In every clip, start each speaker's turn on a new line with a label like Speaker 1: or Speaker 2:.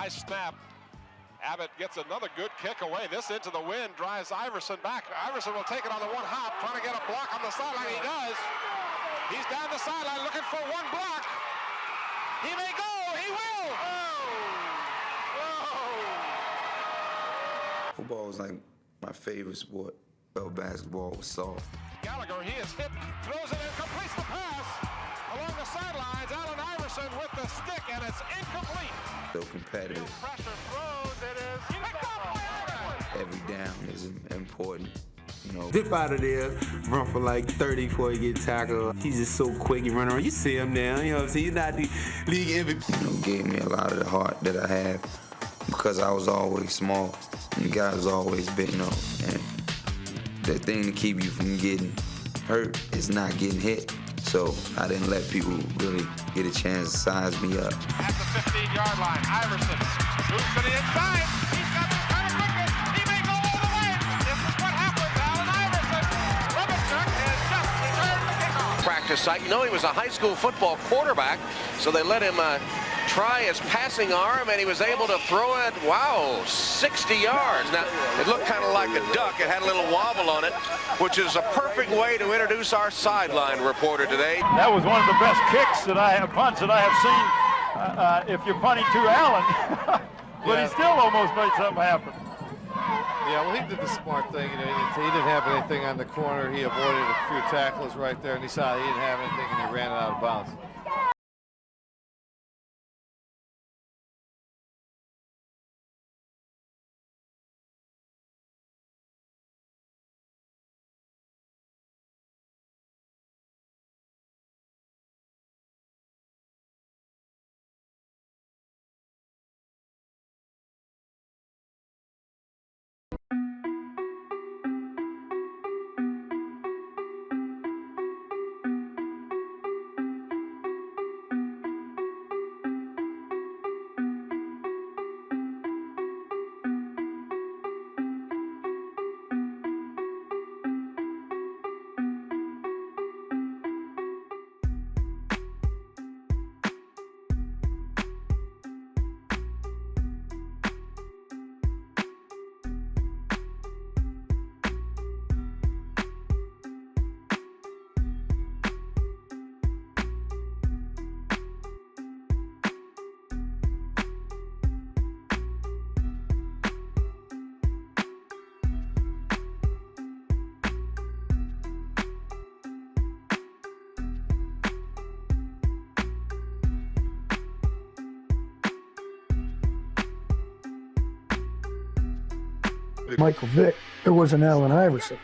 Speaker 1: Nice snap. Abbott gets another good kick away. This into the wind, drives Iverson back. Iverson will take it on the one hop, trying to get a block on the sideline. He does. He's down the sideline looking for one block. He may go. He will.
Speaker 2: Football was like my favorite sport. Felt basketball was soft.
Speaker 1: Gallagher, he is hit, throws it and completes the pass. Along the sidelines, Allen Iverson with the stick, and it's incomplete.
Speaker 2: So competitive.
Speaker 1: Pressure throws, it is picked up by Allen.
Speaker 2: Every down is important. You know,
Speaker 3: Dip out of there, run for like 30 before he get tackled. He's just so quick, he run around. You see him now, you know what I'm saying? He's not the league MVP.
Speaker 2: You know, gave me a lot of the heart that I have because I was always small and the guy was always big, you know. And the thing to keep you from getting hurt is not getting hit. So I didn't let people really get a chance to size me up.
Speaker 1: At the 15-yard line, Iverson moves to the inside. He's got the kind of quickness. He may go all the way. This is what happens. Allen Iverson. Levenstruck has just returned the kickoff.
Speaker 4: Practice site. You know, he was a high school football quarterback, so they let him try his passing arm, and he was able to throw it, wow, 60 yards. Now, it looked kind of like a duck. It had a little wobble on it, which is a perfect way to introduce our sideline reporter today.
Speaker 5: That was one of the best punts that I have seen if you're punting to Allen. But he still almost made something happen.
Speaker 6: Yeah, well, he did the smart thing. You know, he didn't have anything on the corner. He avoided a few tackles right there, and he saw he didn't have anything, and he ran it out of bounds.
Speaker 7: Michael Vick, there was an Allen Iverson.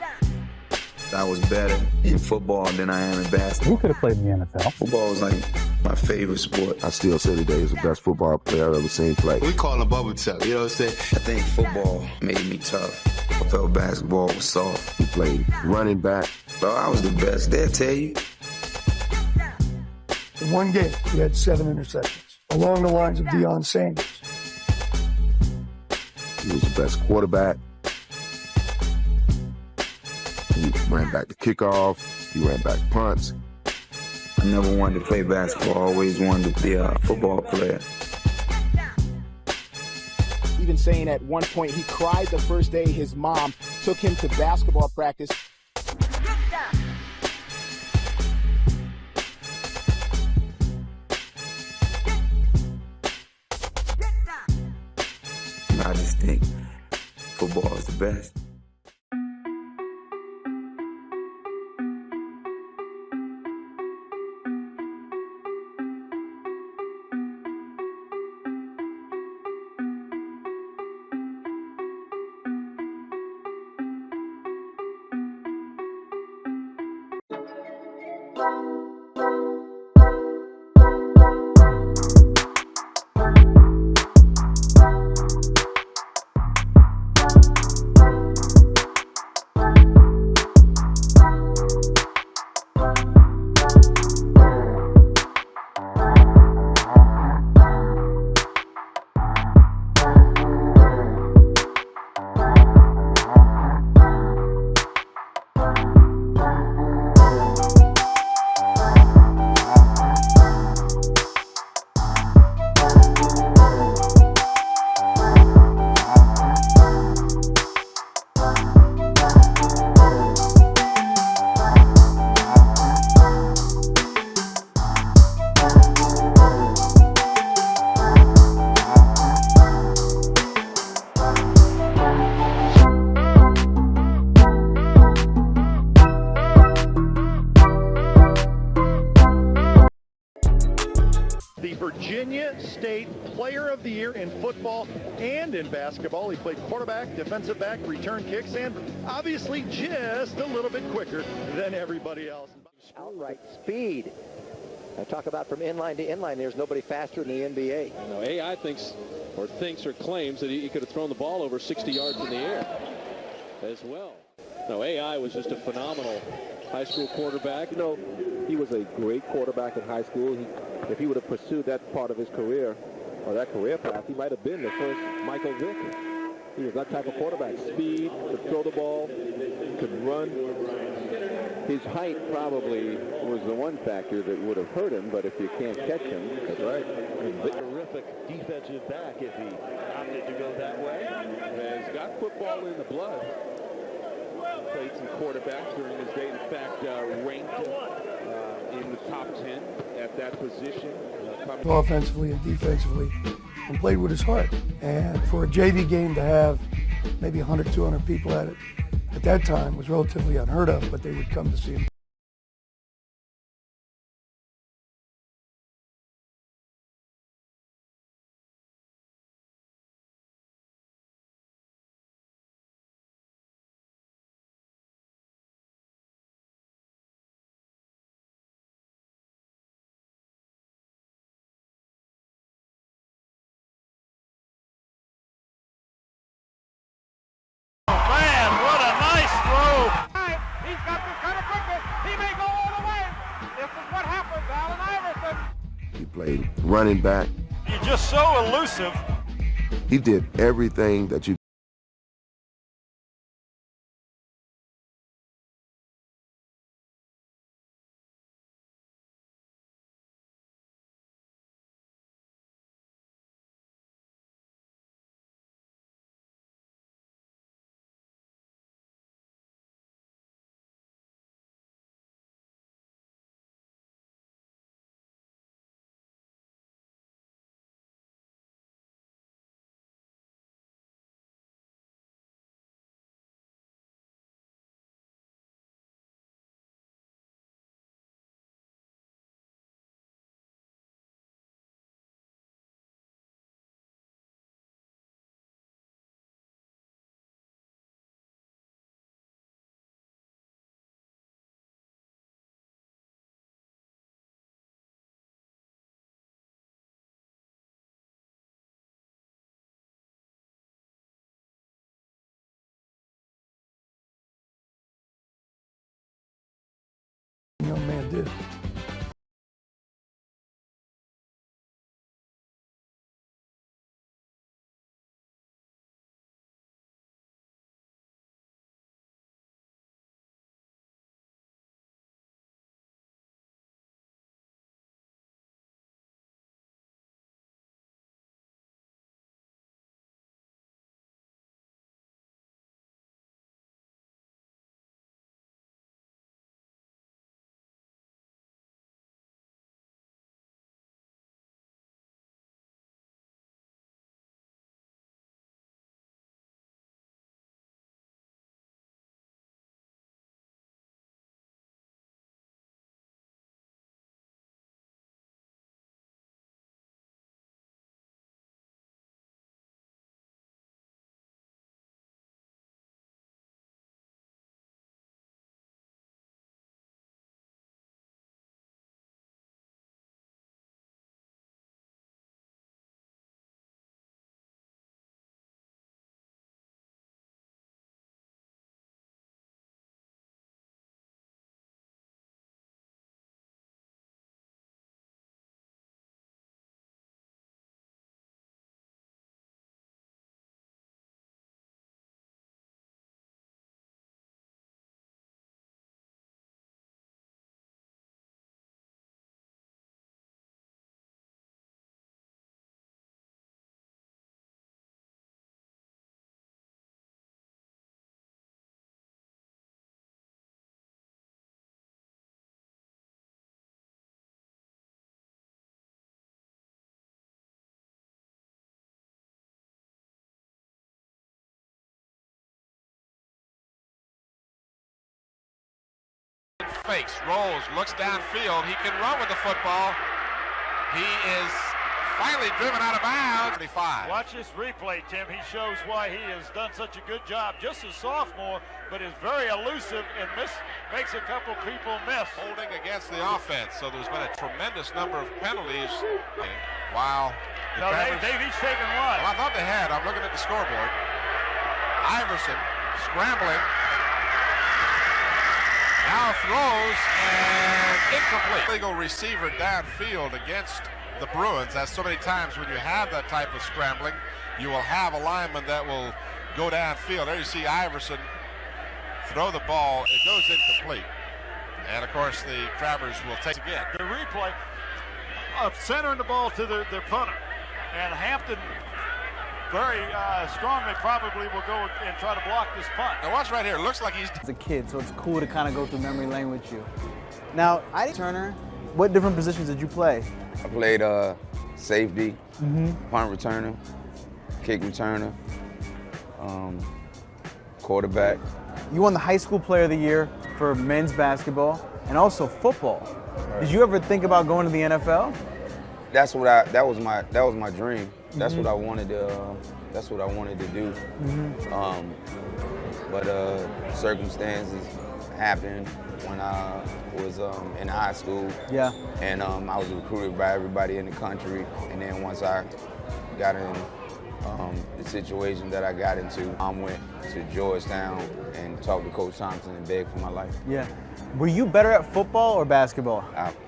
Speaker 2: I was better in football than I am in basketball.
Speaker 7: Who could have played in the NFL?
Speaker 2: Football was like my favorite sport.
Speaker 8: I still say today is the best football player I've ever seen play.
Speaker 3: We call him Bubba Tuck, you know what I'm saying?
Speaker 2: I think football made me tough. I felt basketball was soft.
Speaker 8: He played running back.
Speaker 2: So I was the best. They'll tell you.
Speaker 7: In one game, he had 7 interceptions, along the lines of Deion Sanders.
Speaker 8: He was the best quarterback. He ran back the kickoff. He ran back punts.
Speaker 2: I never wanted to play basketball. I always wanted to be a football player.
Speaker 9: Even saying at one point he cried the first day his mom took him to basketball practice.
Speaker 2: I just think football is the best.
Speaker 5: the Virginia State Player of the Year in football and in basketball. He played quarterback, defensive back, return kicks, and obviously just a little bit quicker than everybody else.
Speaker 10: Outright speed. I talk about from inline to inline. There's nobody faster in the NBA.
Speaker 11: Now, AI thinks or claims that he could have thrown the ball over 60 yards in the air as well. No, AI was just a phenomenal high school quarterback.
Speaker 12: You know, he was a great quarterback in high school. If he would have pursued that part of his career, or that career path, he might have been the first Michael Vick. He was that type of quarterback. Speed, could throw the ball, could run. His height probably was the one factor that would have hurt him, but if you can't catch him, that's right.
Speaker 11: Terrific defensive back if he opted to go that way. Has got football in the blood. Played some quarterbacks during his day. In fact, ranked in the top 10 at that position.
Speaker 7: Offensively and defensively, and played with his heart. And for a JV game to have maybe 100, 200 people at it, at that time was relatively unheard of, but they would come to see him.
Speaker 1: He's got this kind of quickness. He may go all the way. This is what happens, Allen Iverson.
Speaker 8: He played running back.
Speaker 5: You're just so elusive.
Speaker 8: He did everything that you
Speaker 7: young man did.
Speaker 1: Fakes, rolls, looks downfield. He can run with the football. He is finally driven out of bounds. 25.
Speaker 13: Watch this replay, Tim. He shows why he has done such a good job just as sophomore, but is very elusive and makes a couple people miss.
Speaker 1: Holding against the offense, so there's been a tremendous number of penalties. Wow.
Speaker 13: No, they've each taken one.
Speaker 1: Well, I thought they had. I'm looking at the scoreboard. Iverson scrambling. Now throws and incomplete. Legal receiver downfield against the Bruins. As so many times when you have that type of scrambling, you will have a lineman that will go downfield. There you see Iverson throw the ball. It goes incomplete. And of course the Crabbers will take again.
Speaker 13: The replay of centering the ball to their punter. And Hampton very strongly probably will go and try to block this punt.
Speaker 1: Now watch right here. It looks like he's
Speaker 14: a kid, so it's cool to kind of go through memory lane with you. Now, Turner, what different positions did you play?
Speaker 2: I played safety, punt returner, kick returner, quarterback.
Speaker 14: You won the high school player of the year for men's basketball and also football. Right. Did you ever think about going to the NFL?
Speaker 2: That was my dream. That's what I wanted to do. But circumstances happened when I was in high school.
Speaker 14: Yeah.
Speaker 2: And I was recruited by everybody in the country. And then once I got in the situation that I got into, I went to Georgetown and talked to Coach Thompson and begged for my life.
Speaker 14: Yeah. Were you better at football or basketball?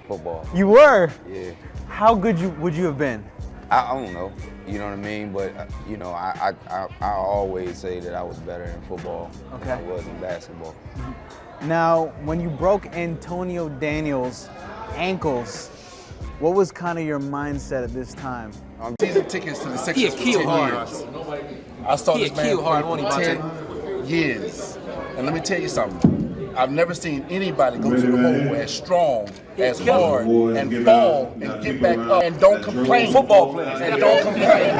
Speaker 2: Football.
Speaker 14: You were?
Speaker 2: Yeah.
Speaker 14: How good would you have been?
Speaker 2: I don't know, you know what I mean? But, you know, I always say that I was better in football than I was in basketball.
Speaker 14: Now, when you broke Antonio Daniels' ankles, what was kind of your mindset at this time?
Speaker 15: Season tickets to the Sixers for 10 years. I saw this man play for 10 years. And let me tell you something. I've never seen anybody go to the hole as strong, as hard, and fall, and get back up, and don't complain. Football players, and don't complain.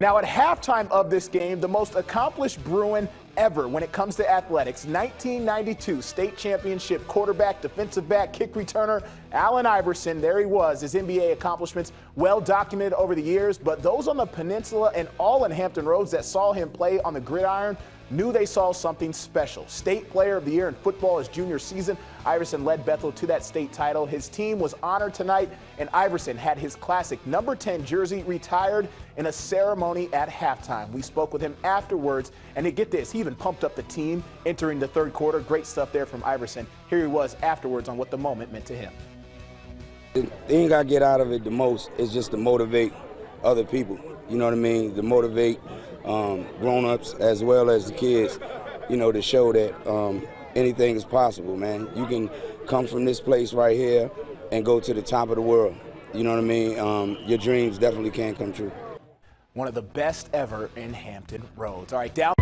Speaker 9: Now at halftime of this game, the most accomplished Bruin ever when it comes to athletics, 1992 state championship quarterback, defensive back, kick returner, Allen Iverson. There he was, his NBA accomplishments well documented over the years, but those on the peninsula and all in Hampton Roads that saw him play on the gridiron knew they saw something special. State Player of the Year in football his junior season, Iverson led Bethel to that state title. His team was honored tonight, and Iverson had his classic number 10 jersey retired in a ceremony at halftime. We spoke with him afterwards, and get this, he even pumped up the team entering the third quarter. Great stuff there from Iverson. Here he was afterwards on what the moment meant to him.
Speaker 2: The thing I get out of it the most is just to motivate other people. You know what I mean? To motivate grown-ups as well as the kids, you know, to show that anything is possible, man. You can come from this place right here and go to the top of the world. You know what I mean? Your dreams definitely can come true.
Speaker 9: One of the best ever in Hampton Roads. All right, down.